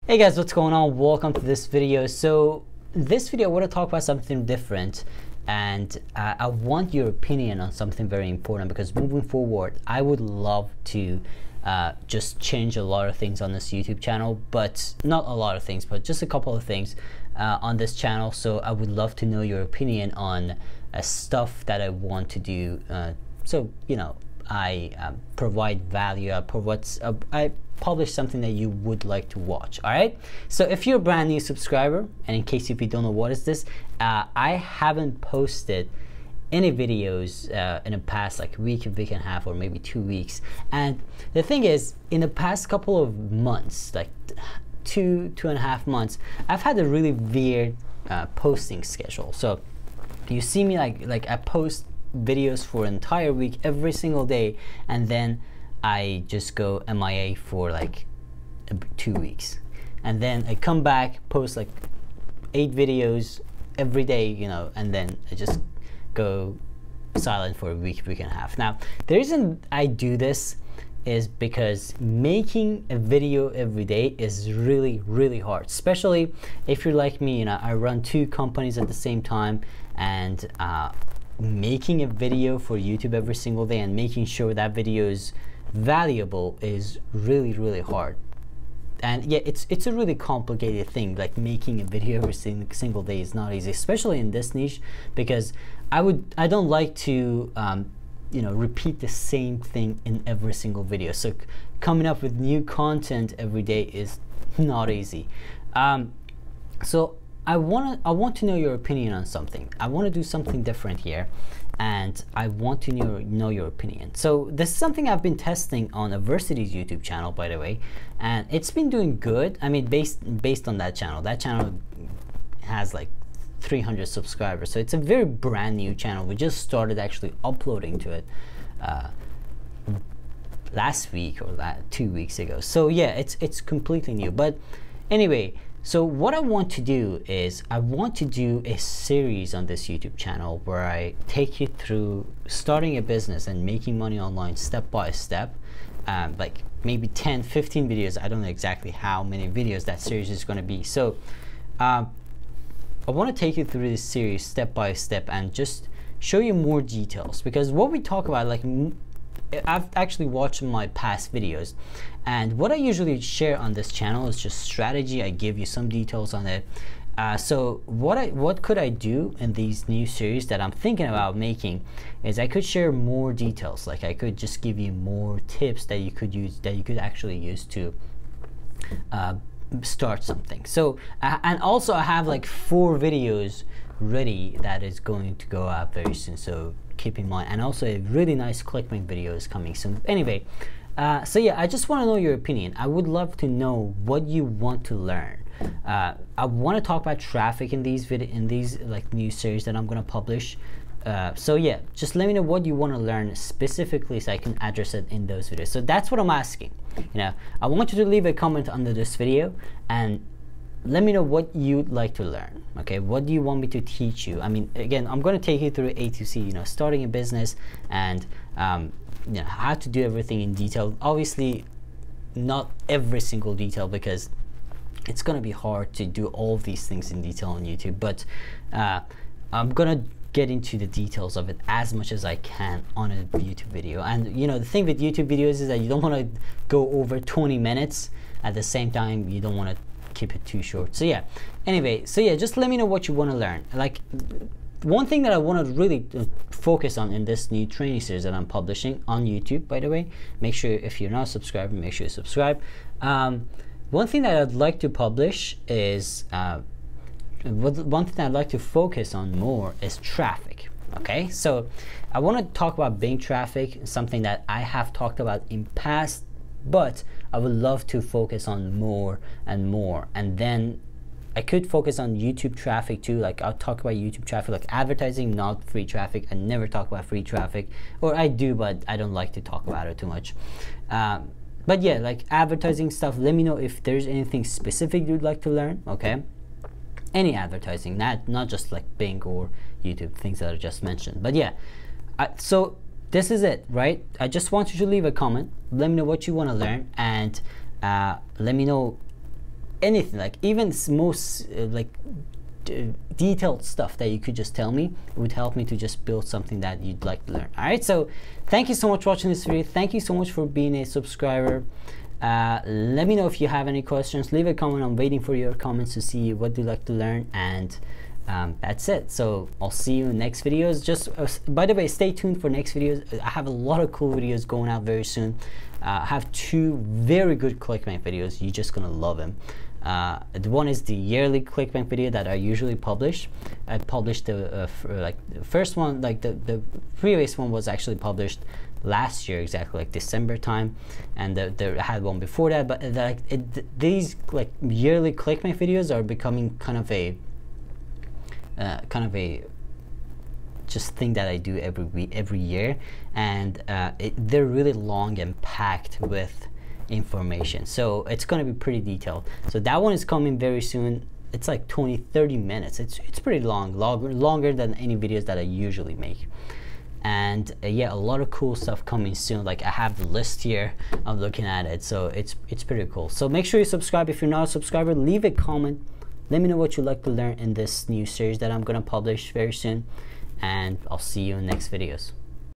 Hey guys, what's going on? Welcome to this video. So this video I want to talk about something different, and I want your opinion on something very important, because moving forward I would love to just change a lot of things on this YouTube channel, but not a lot of things, but just a couple of things on this channel. So I would love to know your opinion on stuff that I want to do, so you know, I provide value, I publish something that you would like to watch. All right, so if you're a brand new subscriber, and in case if you don't know what is this, I haven't posted any videos in the past like week and a half, or maybe 2 weeks. And the thing is, in the past couple of months, like two and a half months, I've had a really weird posting schedule. So you see me like I post videos for an entire week every single day, and then I just go MIA for like 2 weeks, and then I come back, post like 8 videos every day, you know, and then I just go silent for a week and a half. Now the reason I do this is because making a video every day is really hard, especially if you're like me. You know, I run 2 companies at the same time, and making a video for YouTube every single day and making sure that video is valuable is really hard. And yeah, it's a really complicated thing. Like, making a video every single day is not easy, especially in this niche, because I don't like to you know, repeat the same thing in every single video. So coming up with new content every day is not easy. So I want to know your opinion on something. I want to do something different here, and I want to know your opinion. So this is something I've been testing on Aversity's YouTube channel, by the way, and it's been doing good. I mean, based on that channel. That channel has like 300 subscribers, so it's a very brand new channel. We just started actually uploading to it last week or 2 weeks ago. So yeah, it's completely new. But anyway, so what I want to do is I want to do a series on this YouTube channel where I take you through starting a business and making money online step by step, like maybe 10-15 videos. I don't know exactly how many videos that series is going to be. So I want to take you through this series step by step and just show you more details, because what we talk about, like, I've actually watched my past videos, and what I usually share on this channel is just strategy. I give you some details on it. So what could I do in these new series that I'm thinking about making is I could share more details. Like, I could just give you more tips that you could actually use to start something. So and also I have like 4 videos ready that is going to go out very soon, so keep in mind. And also a really nice clickbait video is coming soon. Anyway, so yeah, I just want to know your opinion. I would love to know what you want to learn. I want to talk about traffic in these like new series that I'm going to publish. So yeah, just let me know what you want to learn specifically, so I can address it in those videos. So that's what I'm asking. You know, I want you to leave a comment under this video and let me know what you'd like to learn. Okay, what do you want me to teach you? I mean, again, I'm going to take you through A to C, you know, starting a business, and you know, how to do everything in detail. Obviously not every single detail, because it's going to be hard to do all of these things in detail on YouTube, but I'm going to get into the details of it as much as I can on a YouTube video. And you know, the thing with YouTube videos is that you don't want to go over 20 minutes. At the same time, you don't want to keep it too short. So yeah, anyway, so yeah, just let me know what you want to learn. Like, one thing that I want to really focus on in this new training series that I'm publishing on YouTube, by the way, make sure if you're not subscribed, make sure you subscribe. One thing that I'd like to publish is one thing I'd like to focus on more is traffic. Okay, so I want to talk about Bing traffic, something that I have talked about in past, but I would love to focus on more and more. And then I could focus on YouTube traffic too. Like, I'll talk about YouTube traffic, like advertising, not free traffic. I never talk about free traffic, or I do, but I don't like to talk about it too much. But yeah, like advertising stuff, let me know if there's anything specific you'd like to learn. Okay, any advertising, not just like Bing or YouTube, things that I just mentioned. But yeah, so this is it, right? I just want you to leave a comment. Let me know what you want to learn, and let me know anything, like even most detailed stuff that you could just tell me, it would help me to just build something that you'd like to learn. All right, so thank you so much for watching this video. Thank you so much for being a subscriber. Let me know if you have any questions. Leave a comment. I'm waiting for your comments to see what you'd like to learn, and that's it. So I'll see you in next videos. Just by the way, stay tuned for next videos. I have a lot of cool videos going out very soon. I have 2 very good ClickBank videos. You're just gonna love them. The one is the yearly ClickBank video that I usually publish. I published the first one, like the previous one was actually published last year, exactly like December time, and I had one before that. But these like yearly ClickBank videos are becoming kind of a just thing that I do every year, and they're really long and packed with information, so it's going to be pretty detailed. So that one is coming very soon. It's like 20-30 minutes. It's pretty longer than any videos that I usually make. And yeah, a lot of cool stuff coming soon. Like I have the list here, I'm looking at it, so it's pretty cool. So make sure you subscribe. If you're not a subscriber, leave a comment. Let me know what you'd like to learn in this new series that I'm going to publish very soon, and I'll see you in next videos.